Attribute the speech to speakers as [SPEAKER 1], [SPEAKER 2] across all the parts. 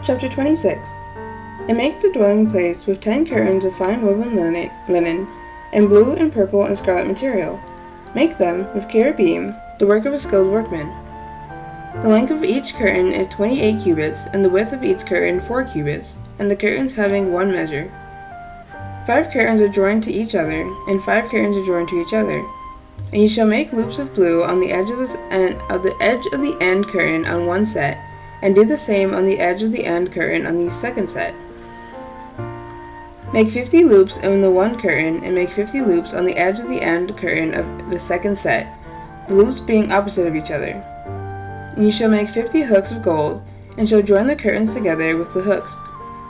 [SPEAKER 1] Chapter 26. And make the dwelling place with 10 curtains of fine woven linen, and blue and purple and scarlet material. Make them with cherubim, the work of a skilled workman. The length of each curtain is 28 cubits, and the width of each curtain 4 cubits, and the curtains having one measure. 5 curtains are joined to each other, and 5 curtains are joined to each other. And you shall make loops of blue on the edge of the end curtain on one set, and do the same on the edge of the end curtain on the second set. Make 50 loops on the one curtain, and make 50 loops on the edge of the end curtain of the second set, the loops being opposite of each other. And you shall make 50 hooks of gold, and shall join the curtains together with the hooks,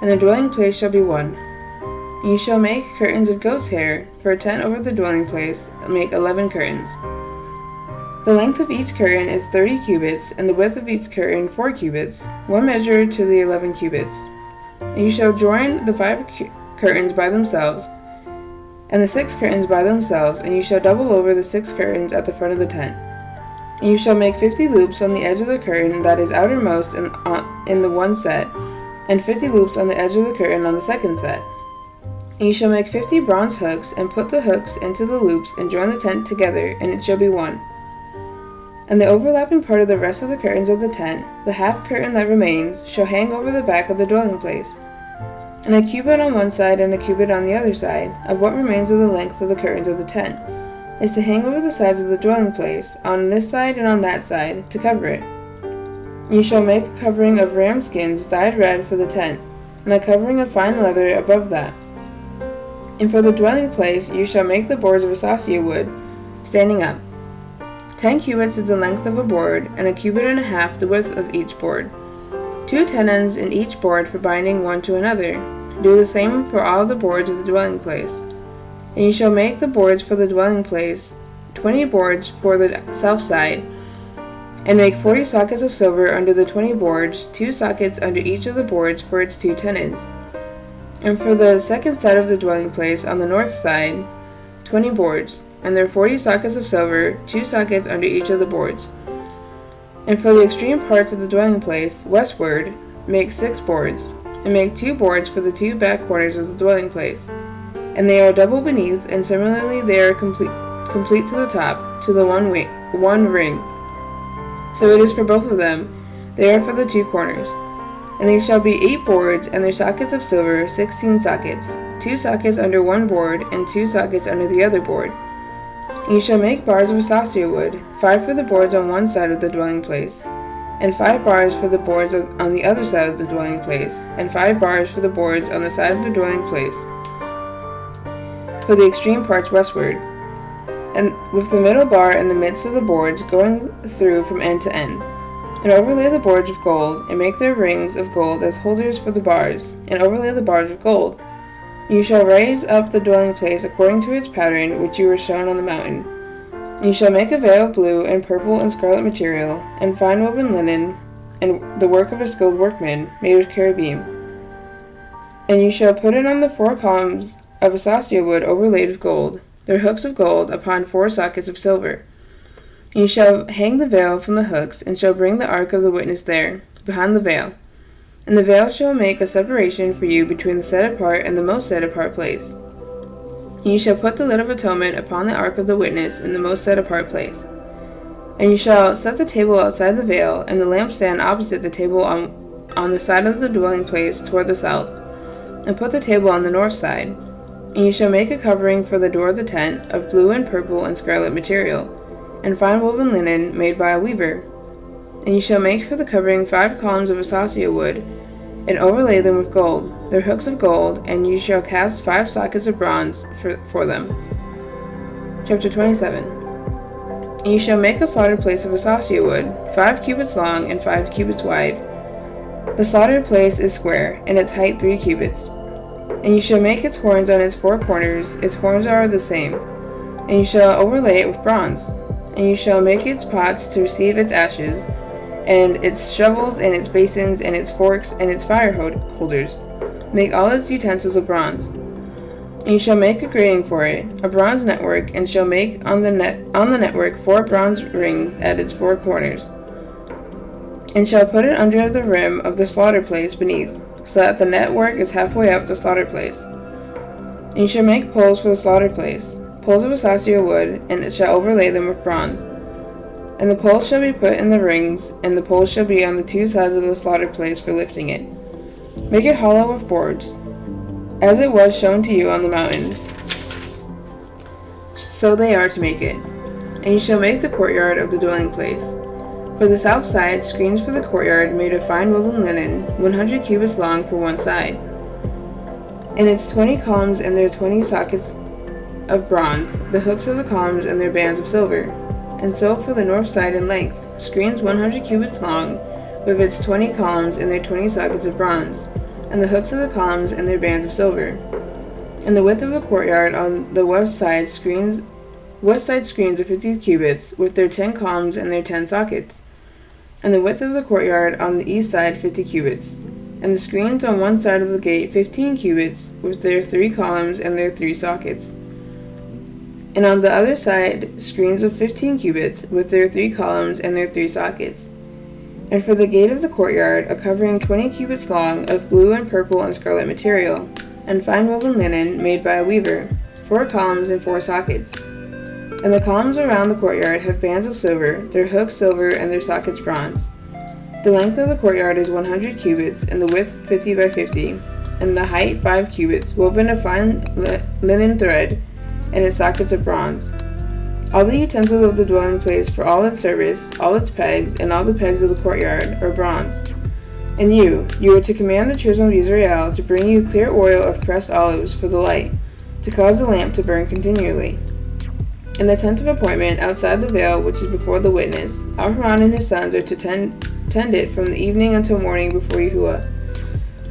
[SPEAKER 1] and the dwelling place shall be one. And you shall make curtains of goat's hair for a tent over the dwelling place, and make 11 curtains. The length of each curtain is 30 cubits, and the width of each curtain 4 cubits, one measure to the 11 cubits. And you shall join the 5 curtains by themselves, and the 6 curtains by themselves, and you shall double over the 6 curtains at the front of the tent. And you shall make 50 loops on the edge of the curtain that is outermost in the one set, and 50 loops on the edge of the curtain on the second set. And you shall make 50 bronze hooks, and put the hooks into the loops, and join the tent together, and it shall be one. And the overlapping part of the rest of the curtains of the tent, the half curtain that remains, shall hang over the back of the dwelling place. And a cubit on one side and a cubit on the other side, of what remains of the length of the curtains of the tent, is to hang over the sides of the dwelling place, on this side and on that side, to cover it. And you shall make a covering of ram skins dyed red for the tent, and a covering of fine leather above that. And for the dwelling place you shall make the boards of acacia wood, standing up. 10 cubits is the length of a board, and a cubit and a half the width of each board. 2 tenons in each board for binding one to another. Do the same for all the boards of the dwelling place. And you shall make the boards for the dwelling place, 20 boards for the south side, and make 40 sockets of silver under the 20 boards, 2 sockets under each of the boards for its 2 tenons. And for the second side of the dwelling place on the north side, 20 boards, and there are 40 sockets of silver, 2 sockets under each of the boards. And for the extreme parts of the dwelling place, westward, make 6 boards, and make 2 boards for the 2 back corners of the dwelling place. And they are double beneath, and similarly they are complete to the top, to the one ring. So it is for both of them, they are for the 2 corners. And they shall be 8 boards, and their sockets of silver, 16 sockets, 2 sockets under one board, and 2 sockets under the other board. And you shall make bars of acacia wood, 5 for the boards on one side of the dwelling place, and 5 bars for the boards on the other side of the dwelling place, and 5 bars for the boards on the side of the dwelling place, for the extreme parts westward, and with the middle bar in the midst of the boards going through from end to end. And overlay the boards with gold, and make their rings of gold as holders for the bars, and overlay the bars with gold. You shall raise up the dwelling place according to its pattern which you were shown on the mountain. And you shall make a veil of blue and purple and scarlet material, and fine woven linen, and the work of a skilled workman, made with cherubim. And you shall put it on the 4 columns of acacia wood overlaid with gold, their hooks of gold, upon 4 sockets of silver. And you shall hang the veil from the hooks, and shall bring the ark of the witness there, behind the veil. And the veil shall make a separation for you between the set apart and the most set apart place. And you shall put the lid of atonement upon the ark of the witness in the most set apart place. And you shall set the table outside the veil, and the lampstand opposite the table on the side of the dwelling place toward the south, and put the table on the north side. And you shall make a covering for the door of the tent of blue and purple and scarlet material, and fine woven linen made by a weaver. And you shall make for the covering 5 columns of acacia wood, and overlay them with gold, their hooks of gold, and you shall cast 5 sockets of bronze for them. Chapter 27. And you shall make a slaughter place of acacia wood, 5 cubits long and 5 cubits wide. The slaughter place is square, and its height 3 cubits. And you shall make its horns on its 4 corners, its horns are the same. And you shall overlay it with bronze. And you shall make its pots to receive its ashes, and its shovels, and its basins, and its forks, and its fire holders. Make all its utensils of bronze. And you shall make a grating for it, a bronze network, and shall make on the network 4 bronze rings at its 4 corners. and shall put it under the rim of the slaughter place beneath, so that the network is halfway up the slaughter place. And you shall make poles for the slaughter place, poles of acacia wood, and it shall overlay them with bronze. And the poles shall be put in the rings, and the poles shall be on the two sides of the slaughter place for lifting it. Make it hollow with boards, as it was shown to you on the mountain. So they are to make it. And you shall make the courtyard of the dwelling place. For the south side, screens for the courtyard made of fine woven linen, 100 cubits long for one side. And its 20 columns and their 20 sockets of bronze, the hooks of the columns and their bands of silver. And so for the north side in length, screens 100 cubits long, with its 20 columns and their 20 sockets of bronze, and the hooks of the columns and their bands of silver. And the width of the courtyard on the west side screens of 50 cubits, with their 10 columns and their 10 sockets. And the width of the courtyard on the east side 50 cubits. And the screens on one side of the gate 15 cubits, with their 3 columns and their 3 sockets. And on the other side screens of 15 cubits, with their 3 columns and their 3 sockets. And for the gate of the courtyard, a covering 20 cubits long of blue and purple and scarlet material, and fine woven linen made by a weaver, 4 columns and 4 sockets. And the columns around the courtyard have bands of silver, their hooks silver, and their sockets bronze. The length of the courtyard is 100 cubits, and the width 50 by 50, and the height 5 cubits, woven of fine linen thread, and its sockets of bronze. All the utensils of the dwelling place for all its service, all its pegs, and all the pegs of the courtyard are bronze. And you are to command the children of Israel to bring you clear oil of pressed olives for the light, to cause the lamp to burn continually. In the tent of appointment, outside the veil which is before the witness, Aharon and his sons are to tend it from the evening until morning before Yahuwah,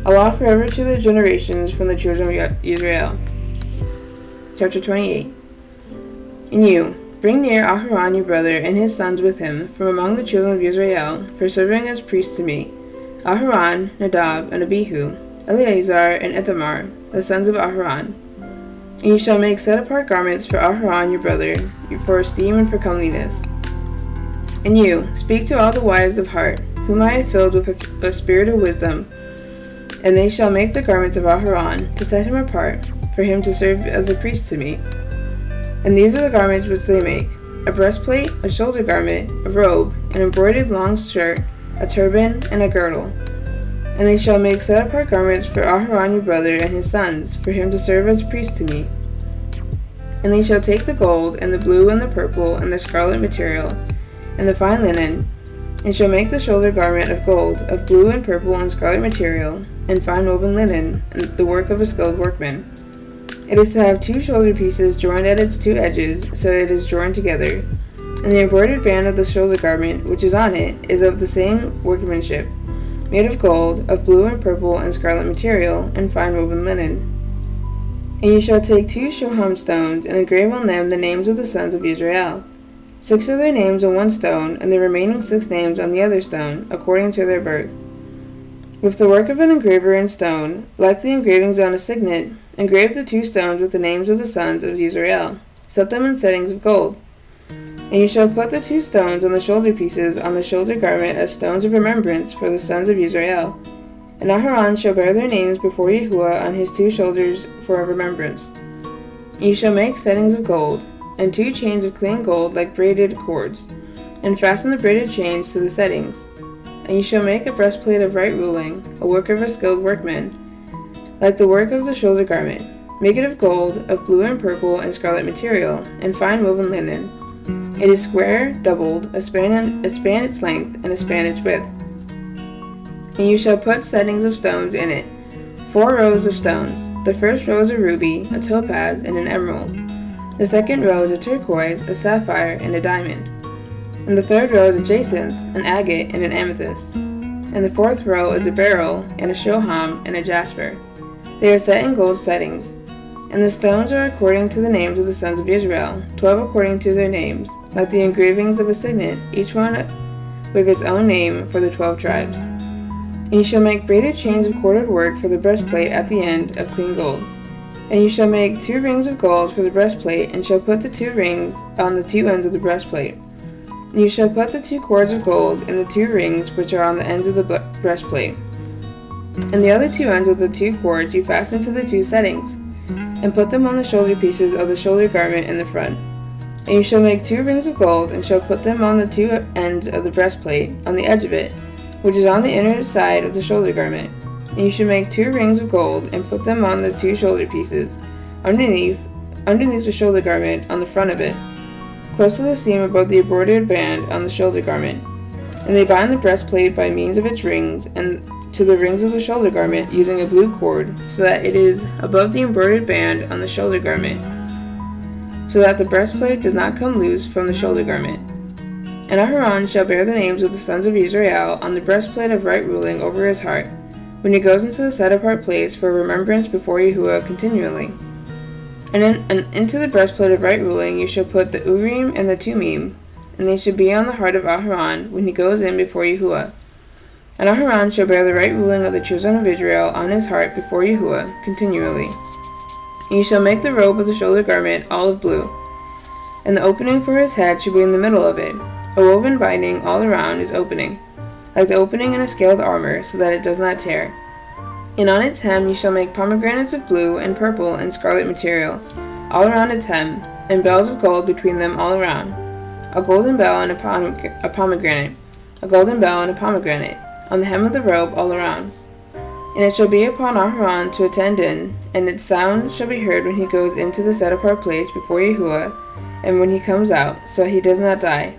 [SPEAKER 1] a law forever to the generations from the children of Israel. Chapter 28. And you, bring near Aharon your brother and his sons with him from among the children of Israel, for serving as priests to me, Aharon, Nadab, and Abihu, Eleazar, and Ithamar, the sons of Aharon. And you shall make set-apart garments for Aharon your brother, for esteem and for comeliness. And you, speak to all the wise of heart, whom I have filled with a spirit of wisdom, and they shall make the garments of Aharon, to set him apart, for him to serve as a priest to me. And these are the garments which they make: a breastplate, a shoulder garment, a robe, an embroidered long shirt, a turban, and a girdle. And they shall make set-apart garments for Aharon your brother and his sons, for him to serve as a priest to me. And they shall take the gold, and the blue, and the purple, and the scarlet material, and the fine linen, and shall make the shoulder garment of gold, of blue and purple and scarlet material, and fine woven linen, and the work of a skilled workman. It is to have 2 shoulder pieces joined at its 2 edges, so it is joined together. And the embroidered band of the shoulder garment, which is on it, is of the same workmanship, made of gold, of blue and purple and scarlet material, and fine woven linen. And you shall take 2 shoham stones, and engrave on them the names of the sons of Israel, 6 of their names on one stone, and the remaining 6 names on the other stone, according to their birth. With the work of an engraver in stone, like the engravings on a signet, engrave the 2 stones with the names of the sons of Israel. Set them in settings of gold. And you shall put the 2 stones on the shoulder pieces on the shoulder garment as stones of remembrance for the sons of Israel. And Aharon shall bear their names before Yahuwah on his 2 shoulders for a remembrance. And you shall make settings of gold, and 2 chains of clean gold like braided cords, and fasten the braided chains to the settings. And you shall make a breastplate of right ruling, a work of a skilled workman, like the work of the shoulder garment. Make it of gold, of blue and purple and scarlet material, and fine woven linen. It is square, doubled, a span its length, and a span its width. And you shall put settings of stones in it, 4 rows of stones. The first row is a ruby, a topaz, and an emerald. The second row is a turquoise, a sapphire, and a diamond. And the third row is a jacinth, an agate, and an amethyst. And the fourth row is a beryl, and a shoham, and a jasper. They are set in gold settings. And the stones are according to the names of the sons of Israel, 12 according to their names, like the engravings of a signet, each one with its own name for the 12 tribes. And you shall make braided chains of corded work for the breastplate at the end of clean gold. And you shall make 2 rings of gold for the breastplate, and shall put the 2 rings on the 2 ends of the breastplate. You shall put the 2 cords of gold in the 2 rings which are on the ends of the breastplate. And the other 2 ends of the 2 cords you fasten to the 2 settings, and put them on the shoulder pieces of the shoulder garment in the front. And you shall make 2 rings of gold, and shall put them on the 2 ends of the breastplate, on the edge of it, which is on the inner side of the shoulder garment. And you shall make 2 rings of gold, and put them on the 2 shoulder pieces, underneath the shoulder garment, on the front of it, close to the seam above the embroidered band on the shoulder garment. And they bind the breastplate by means of its rings, and to the rings of the shoulder garment, using a blue cord, so that it is above the embroidered band on the shoulder garment, so that the breastplate does not come loose from the shoulder garment. And Aharon shall bear the names of the sons of Israel on the breastplate of right ruling over his heart, when he goes into the set-apart place for remembrance before Yahuwah continually. And into the breastplate of right ruling you shall put the Urim and the Tumim, and they shall be on the heart of Aharon when he goes in before Yahuwah. And Aharon shall bear the right ruling of the children of Israel on his heart before Yahuwah continually. And you shall make the robe of the shoulder garment olive blue, and the opening for his head shall be in the middle of it. A woven binding all around his opening, like the opening in a scaled armor, so that it does not tear. And on its hem you shall make pomegranates of blue and purple and scarlet material, all around its hem, and bells of gold between them all around, a golden bell and a pomegranate, a golden bell and a pomegranate, on the hem of the robe all around. And it shall be upon Aharon to attend in, and its sound shall be heard when he goes into the set-apart place before Yahuwah, and when he comes out, so he does not die.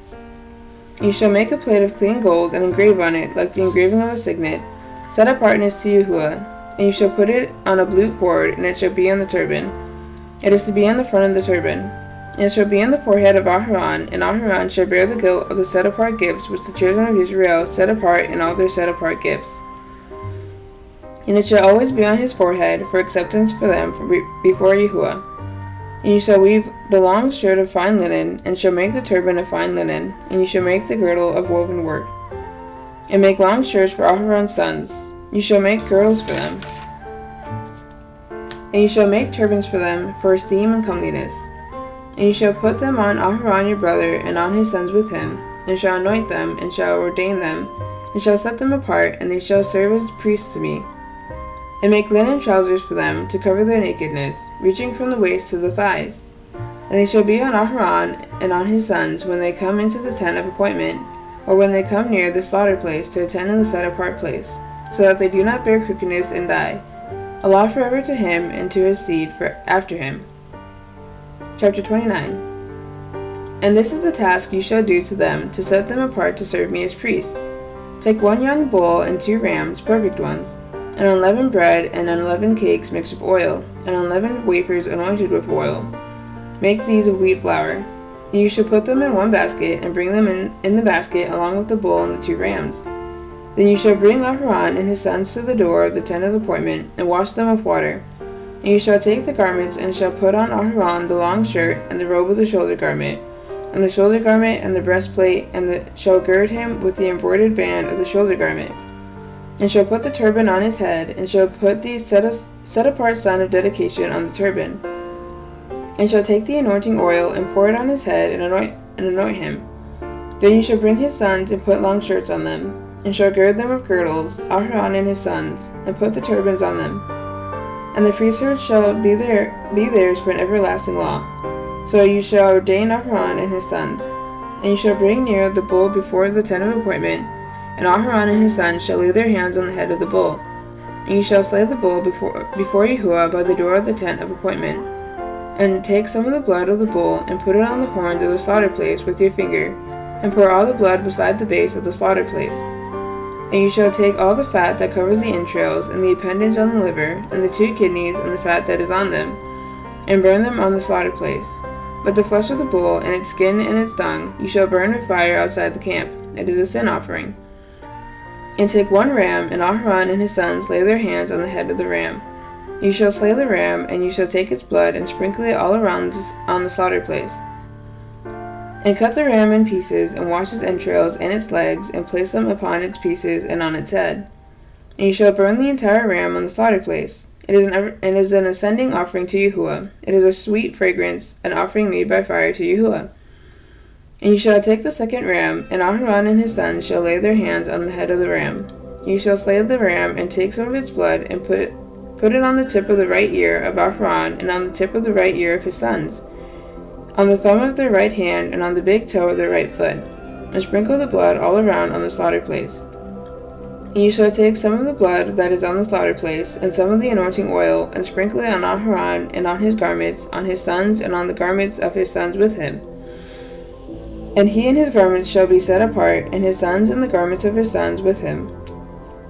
[SPEAKER 1] And you shall make a plate of clean gold, and engrave on it, like the engraving of a signet, set apartness to Yahuwah. And you shall put it on a blue cord, and it shall be on the turban. It is to be on the front of the turban. And it shall be on the forehead of Aharon, and Aharon shall bear the guilt of the set-apart gifts which the children of Israel set apart in all their set-apart gifts. And it shall always be on his forehead, for acceptance for them before Yahuwah. And you shall weave the long shirt of fine linen, and shall make the turban of fine linen, and you shall make the girdle of woven work. And make long shirts for Aharon's sons. You shall make girdles for them. And you shall make turbans for them, for esteem and comeliness. And you shall put them on Aharon your brother, and on his sons with him, and shall anoint them, and shall ordain them, and shall set them apart, and they shall serve as priests to me. And make linen trousers for them, to cover their nakedness, reaching from the waist to the thighs. And they shall be on Aharon and on his sons when they come into the tent of appointment, or when they come near the slaughter place to attend in the set-apart place, so that they do not bear crookedness and die. A law forever to him and to his seed after him. Chapter 29. And this is the task you shall do to them, to set them apart to serve me as priests. Take 1 young bull and 2 rams, perfect ones, and unleavened bread, and unleavened cakes mixed with oil, and unleavened wafers anointed with oil. Make these of wheat flour. And you shall put them in 1 basket, and bring them in the basket along with the bull and the 2 rams. Then you shall bring Aharon and his sons to the door of the tent of appointment, and wash them with water. And you shall take the garments, and shall put on Aharon the long shirt, and the robe of the shoulder garment, and the shoulder garment, and the breastplate, and shall gird him with the embroidered band of the shoulder garment. And shall put the turban on his head, and shall put the set-apart sign of dedication on the turban. And shall take the anointing oil, and pour it on his head, and anoint him. Then you shall bring his sons, and put long shirts on them, and shall gird them with girdles, Aharon and his sons, and put the turbans on them. And the priesthood shall be theirs for an everlasting law. So you shall ordain Aharon and his sons. And you shall bring near the bull before the tent of appointment, and Aharon and his sons shall lay their hands on the head of the bull. And you shall slay the bull before Yahuwah by the door of the tent of appointment. And take some of the blood of the bull, and put it on the horns of the slaughter place with your finger, and pour all the blood beside the base of the slaughter place. And you shall take all the fat that covers the entrails, and the appendage on the liver, and the 2 kidneys, and the fat that is on them, and burn them on the slaughter place. But the flesh of the bull, and its skin and its dung, you shall burn with fire outside the camp. It is a sin offering. And take 1 ram, and Aharon and his sons lay their hands on the head of the ram. You shall slay the ram, and you shall take its blood, and sprinkle it all around on the slaughter place. And cut the ram in pieces, and wash its entrails and its legs, and place them upon its pieces and on its head. And you shall burn the entire ram on the slaughter place. It is an ascending offering to Yahuwah. It is a sweet fragrance, an offering made by fire to Yahuwah. And you shall take the second ram, and Aharon and his sons shall lay their hands on the head of the ram. You shall slay the ram, and take some of its blood, and put it on the tip of the right ear of Aharon, and on the tip of the right ear of his sons, on the thumb of their right hand, and on the big toe of their right foot, and sprinkle the blood all around on the slaughter place. And you shall take some of the blood that is on the slaughter place, and some of the anointing oil, and sprinkle it on Aharon, and on his garments, on his sons, and on the garments of his sons with him. And he and his garments shall be set apart, and his sons and the garments of his sons with him.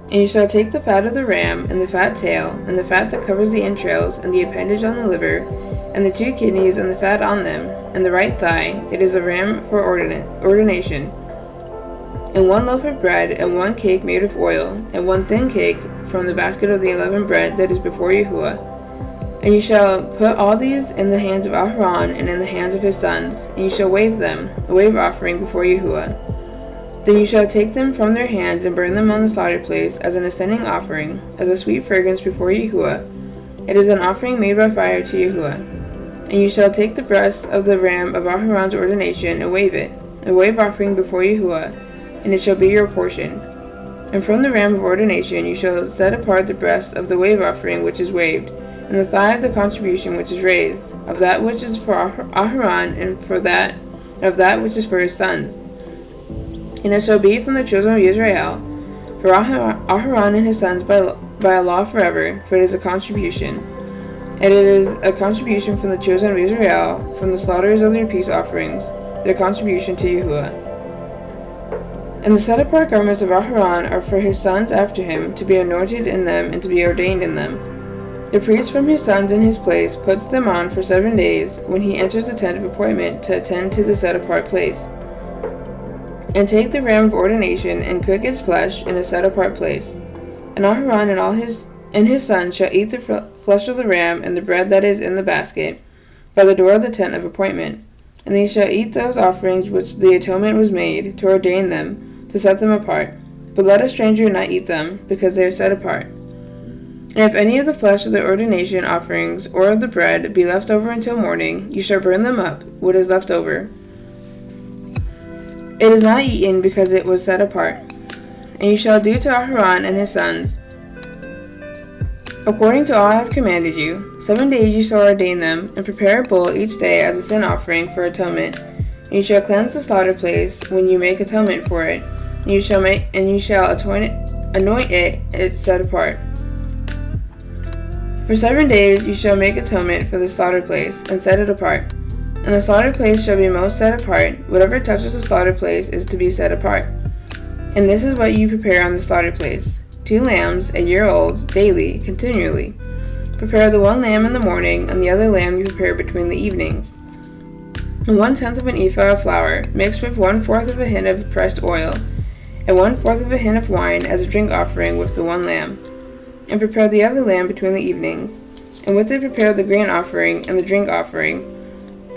[SPEAKER 1] And you shall take the fat of the ram, and the fat tail, and the fat that covers the entrails, and the appendage on the liver, and the 2 kidneys, and the fat on them, and the right thigh. It is a ram for ordination. And 1 loaf of bread, and 1 cake made of oil, and 1 thin cake from the basket of the 11 bread that is before Yahuwah. And you shall put all these in the hands of Aharon and in the hands of his sons, and you shall wave them, a wave offering before Yahuwah. Then you shall take them from their hands and burn them on the slaughter place as an ascending offering, as a sweet fragrance before Yahuwah. It is an offering made by fire to Yahuwah. And you shall take the breast of the ram of Aharon's ordination and wave it, a wave offering before Yahuwah, and it shall be your portion. And from the ram of ordination you shall set apart the breast of the wave offering which is waved, and the thigh of the contribution which is raised, of that which is for Aharon, and of that which is for his sons. And it shall be from the children of Israel, for Aharon and his sons by a law forever, for it is a contribution. And it is a contribution from the children of Israel, from the slaughters of their peace offerings, their contribution to Yahuwah. And the set-apart garments of Aharon are for his sons after him, to be anointed in them and to be ordained in them. The priest from his sons in his place puts them on for 7 days when he enters the tent of appointment to attend to the set-apart place. And take the ram of ordination and cook its flesh in a set-apart place. And Aharon and his sons shall eat the flesh of the ram and the bread that is in the basket by the door of the tent of appointment. And they shall eat those offerings which the atonement was made, to ordain them, to set them apart. But let a stranger not eat them, because they are set apart. And if any of the flesh of the ordination offerings or of the bread be left over until morning, you shall burn them up, what is left over. It is not eaten because it was set apart. And you shall do to Aharon and his sons according to all I have commanded you. 7 days you shall ordain them, and prepare a bull each day as a sin offering for atonement. And you shall cleanse the slaughter place when you make atonement for it. And you shall anoint it set apart. For 7 days you shall make atonement for the slaughter place, and set it apart. And the slaughter place shall be most set apart. Whatever touches the slaughter place is to be set apart. And this is what you prepare on the slaughter place: 2 lambs, a year old, daily, continually. Prepare the 1 lamb in the morning, and the other lamb you prepare between the evenings. And 1/10 of an ephah of flour, mixed with 1/4 of a hin of pressed oil, and 1/4 of a hin of wine as a drink offering with the 1 lamb. And prepare the other lamb between the evenings. And with it prepare the grain offering and the drink offering,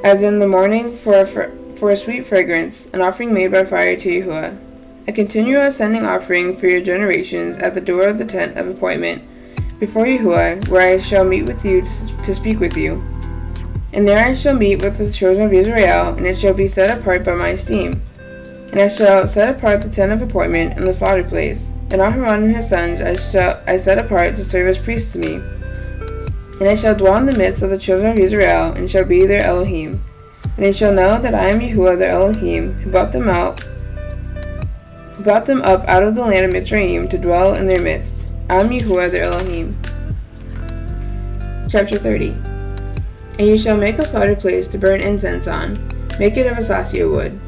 [SPEAKER 1] as in the morning for a sweet fragrance, an offering made by fire to Yahuwah. A continual ascending offering for your generations at the door of the tent of appointment, before Yahuwah, where I shall meet with you to speak with you. And there I shall meet with the children of Israel, and it shall be set apart by my esteem. And I shall set apart the tent of appointment and the slaughter place. And Aharon and his sons I set apart to serve as priests to me. And I shall dwell in the midst of the children of Israel, and shall be their Elohim. And they shall know that I am Yahuwah their Elohim, who brought them up out of the land of Mitzrayim to dwell in their midst. I am Yahuwah their Elohim. Chapter 30. And you shall make a slaughter place to burn incense on. Make it of acacia wood,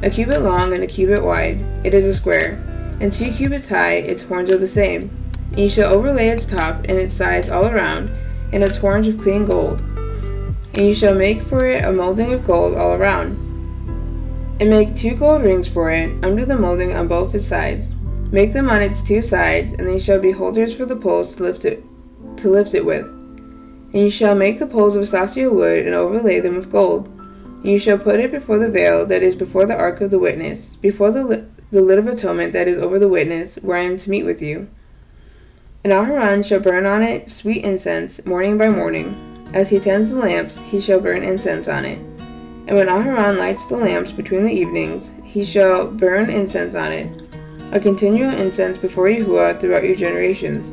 [SPEAKER 1] a cubit long and a cubit wide. It is a square, and 2 cubits high. Its horns are the same. And you shall overlay its top and its sides all around, and its horns with clean gold. And you shall make for it a molding of gold all around. And make 2 gold rings for it, under the molding on both its sides. Make them on its 2 sides, and they shall be holders for the poles to lift it with. And you shall make the poles of acacia wood, and overlay them with gold. And you shall put it before the veil that is before the ark of the witness, before the lid of atonement that is over the witness, where I am to meet with you. And Aharon shall burn on it sweet incense, morning by morning. As he tends the lamps, he shall burn incense on it. And when Aharon lights the lamps between the evenings, he shall burn incense on it, a continual incense before Yahuwah throughout your generations.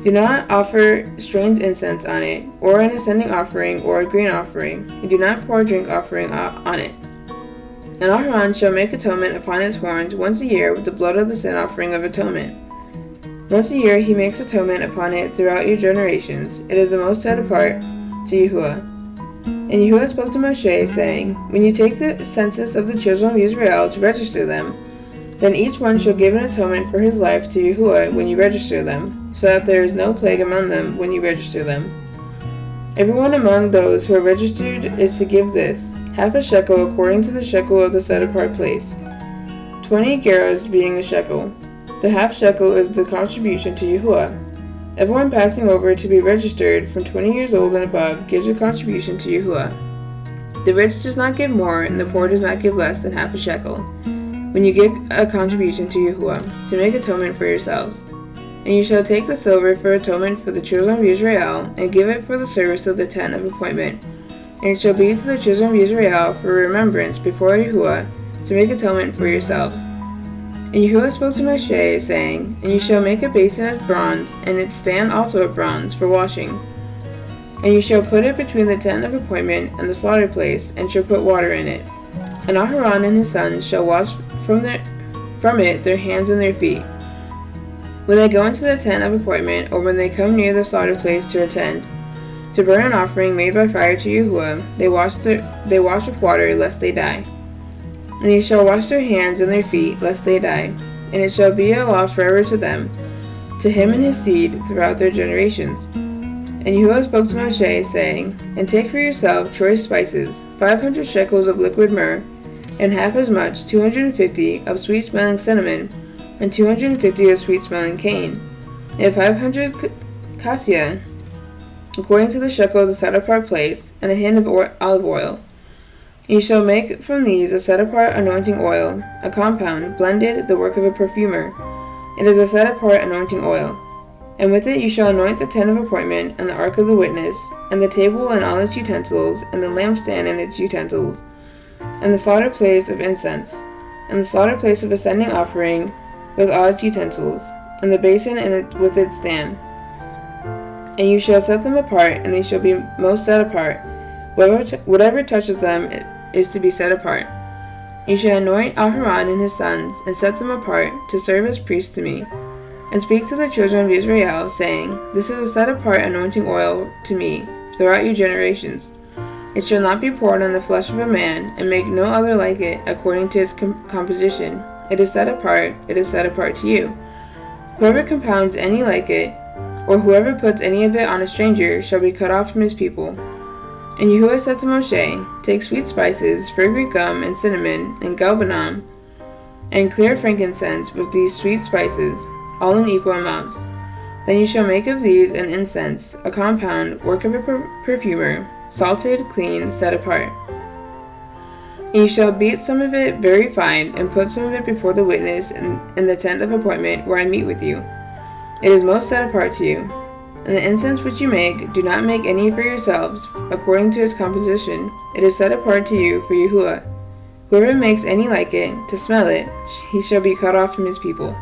[SPEAKER 1] Do not offer strained incense on it, or an ascending offering, or a grain offering, and do not pour a drink offering on it. And Aharon shall make atonement upon its horns once a year with the blood of the sin offering of atonement. Once a year he makes atonement upon it throughout your generations. It is the most set apart to Yahuwah. And Yahuwah spoke to Moshe, saying, When you take the census of the children of Israel to register them, then each one shall give an atonement for his life to Yahuwah when you register them, so that there is no plague among them when you register them. Everyone among those who are registered is to give this, half a shekel according to the shekel of the set-apart place, 20 gerahs being a shekel. The half shekel is the contribution to Yahuwah. Everyone passing over to be registered from 20 years old and above gives a contribution to Yahuwah. The rich does not give more, and the poor does not give less than half a shekel, when you give a contribution to Yahuwah, to make atonement for yourselves. And you shall take the silver for atonement for the children of Israel, and give it for the service of the tent of appointment. And it shall be to the children of Israel for remembrance before Yahuwah, to make atonement for yourselves. And Yahuwah spoke to Moshe, saying, And you shall make a basin of bronze, and its stand also of bronze, for washing. And you shall put it between the tent of appointment and the slaughter place, and shall put water in it. And Aharon and his sons shall wash from it their hands and their feet. When they go into the tent of appointment, or when they come near the slaughter place to attend, to burn an offering made by fire to Yahuwah, they wash with water, lest they die. And they shall wash their hands and their feet, lest they die. And it shall be a law forever to them, to him and his seed, throughout their generations. And Yahuwah spoke to Moshe, saying, And take for yourself choice spices, 500 shekels of liquid myrrh, and half as much, 250, of sweet-smelling cinnamon, and 250 of sweet-smelling cane, and 500 cassia, according to the shekel of the set-apart place, and a hin of olive oil. And you shall make from these a set-apart anointing oil, a compound, blended, the work of a perfumer. It is a set-apart anointing oil. And with it you shall anoint the tent of appointment, and the ark of the witness, and the table and all its utensils, and the lampstand and its utensils, and the slaughter place of incense, and the slaughter place of ascending offering with all its utensils, and the basin with its stand. And you shall set them apart, and they shall be most set apart. Whatever touches them is to be set apart. You shall anoint Aharon and his sons, and set them apart, to serve as priests to me. And speak to the children of Israel, saying, This is a set-apart anointing oil to me, throughout your generations. It shall not be poured on the flesh of a man, and make no other like it, according to its composition. It is set apart to you. Whoever compounds any like it, or whoever puts any of it on a stranger, shall be cut off from his people. And Yahuwah said to Moshe, Take sweet spices, fragrant gum, and cinnamon, and galbanum, and clear frankincense with these sweet spices, all in equal amounts. Then you shall make of these an incense, a compound, work of a perfumer, salted, clean, set apart. And you shall beat some of it very fine, and put some of it before the witness in the tent of appointment where I meet with you. It is most set apart to you. And the incense which you make, do not make any for yourselves, according to its composition. It is set apart to you for Yahuwah. Whoever makes any like it, to smell it, he shall be cut off from his people.